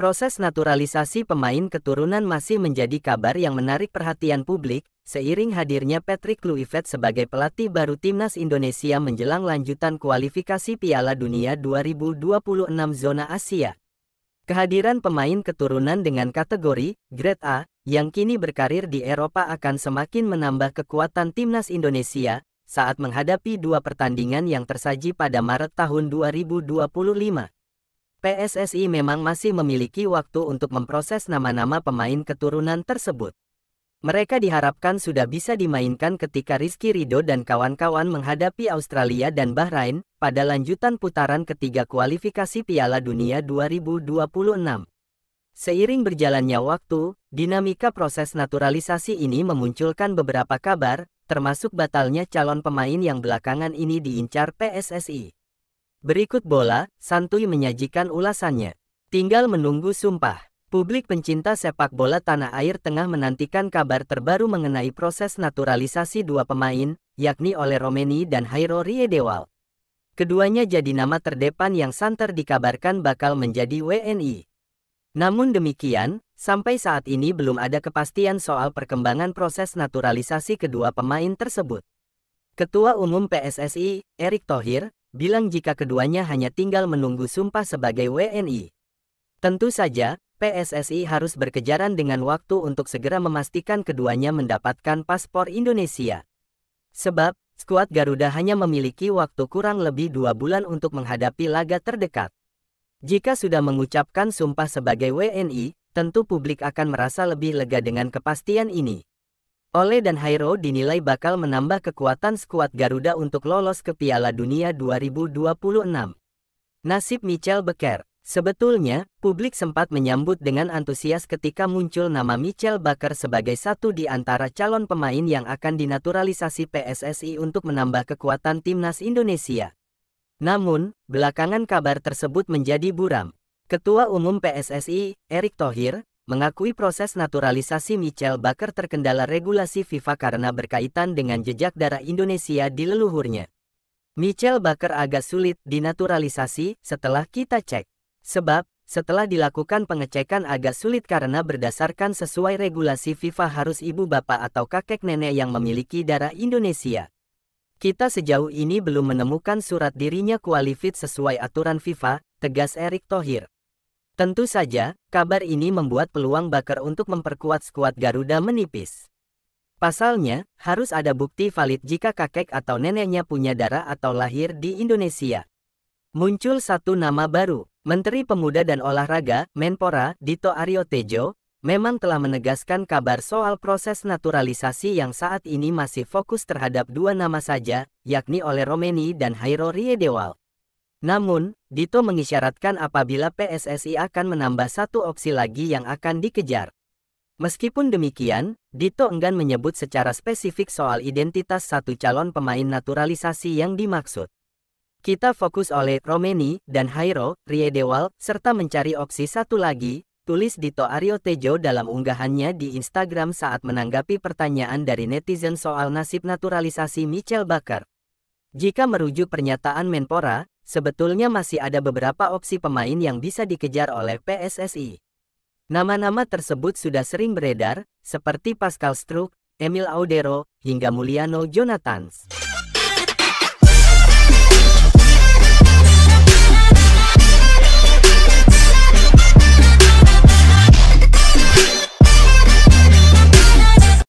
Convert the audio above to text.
Proses naturalisasi pemain keturunan masih menjadi kabar yang menarik perhatian publik, seiring hadirnya Patrick Kluivert sebagai pelatih baru timnas Indonesia menjelang lanjutan kualifikasi Piala Dunia 2026 zona Asia. Kehadiran pemain keturunan dengan kategori Grade A, yang kini berkarir di Eropa akan semakin menambah kekuatan timnas Indonesia, saat menghadapi dua pertandingan yang tersaji pada Maret tahun 2025. PSSI memang masih memiliki waktu untuk memproses nama-nama pemain keturunan tersebut. Mereka diharapkan sudah bisa dimainkan ketika Rizky Ridho dan kawan-kawan menghadapi Australia dan Bahrain pada lanjutan putaran ketiga kualifikasi Piala Dunia 2026. Seiring berjalannya waktu, dinamika proses naturalisasi ini memunculkan beberapa kabar, termasuk batalnya calon pemain yang belakangan ini diincar PSSI. Berikut bola, santuy menyajikan ulasannya. Tinggal menunggu sumpah. Publik pencinta sepak bola tanah air tengah menantikan kabar terbaru mengenai proses naturalisasi dua pemain, yakni Ole Romeni dan Hairo Riedewald. Keduanya jadi nama terdepan yang santer dikabarkan bakal menjadi WNI. Namun demikian, sampai saat ini belum ada kepastian soal perkembangan proses naturalisasi kedua pemain tersebut. Ketua Umum PSSI, Erick Thohir, bilang jika keduanya hanya tinggal menunggu sumpah sebagai WNI. Tentu saja, PSSI harus berkejaran dengan waktu untuk segera memastikan keduanya mendapatkan paspor Indonesia. Sebab, skuad Garuda hanya memiliki waktu kurang lebih 2 bulan untuk menghadapi laga terdekat. Jika sudah mengucapkan sumpah sebagai WNI, tentu publik akan merasa lebih lega dengan kepastian ini. Ole dan Hairo dinilai bakal menambah kekuatan skuad Garuda untuk lolos ke Piala Dunia 2026. Nasib Michel Becker. Sebetulnya, publik sempat menyambut dengan antusias ketika muncul nama Michel Becker sebagai satu di antara calon pemain yang akan dinaturalisasi PSSI untuk menambah kekuatan timnas Indonesia. Namun, belakangan kabar tersebut menjadi buram. Ketua Umum PSSI, Erick Thohir, mengakui proses naturalisasi Michel Becker terkendala regulasi FIFA karena berkaitan dengan jejak darah Indonesia di leluhurnya. Michel Becker agak sulit dinaturalisasi setelah kita cek. Sebab, setelah dilakukan pengecekan agak sulit karena berdasarkan sesuai regulasi FIFA harus ibu bapak atau kakek nenek yang memiliki darah Indonesia. Kita sejauh ini belum menemukan surat dirinya qualified sesuai aturan FIFA, tegas Erick Thohir. Tentu saja, kabar ini membuat peluang Becker untuk memperkuat skuad Garuda menipis. Pasalnya, harus ada bukti valid jika kakek atau neneknya punya darah atau lahir di Indonesia. Muncul satu nama baru, Menteri Pemuda dan Olahraga, Menpora, Dito Aryo Tejo, memang telah menegaskan kabar soal proses naturalisasi yang saat ini masih fokus terhadap dua nama saja, yakni Ole Romeni dan Hairo Riedewald. Namun, Dito mengisyaratkan apabila PSSI akan menambah satu opsi lagi yang akan dikejar. Meskipun demikian, Dito enggan menyebut secara spesifik soal identitas satu calon pemain naturalisasi yang dimaksud. Kita fokus oleh Romeni dan Hairo Riedewald serta mencari opsi satu lagi, tulis Dito Aryo Tejo dalam unggahannya di Instagram saat menanggapi pertanyaan dari netizen soal nasib naturalisasi Michel Becker. Jika merujuk pernyataan Menpora, sebetulnya masih ada beberapa opsi pemain yang bisa dikejar oleh PSSI. Nama-nama tersebut sudah sering beredar, seperti Pascal Struijk, Emil Audero, hingga Mulyano Jonathans.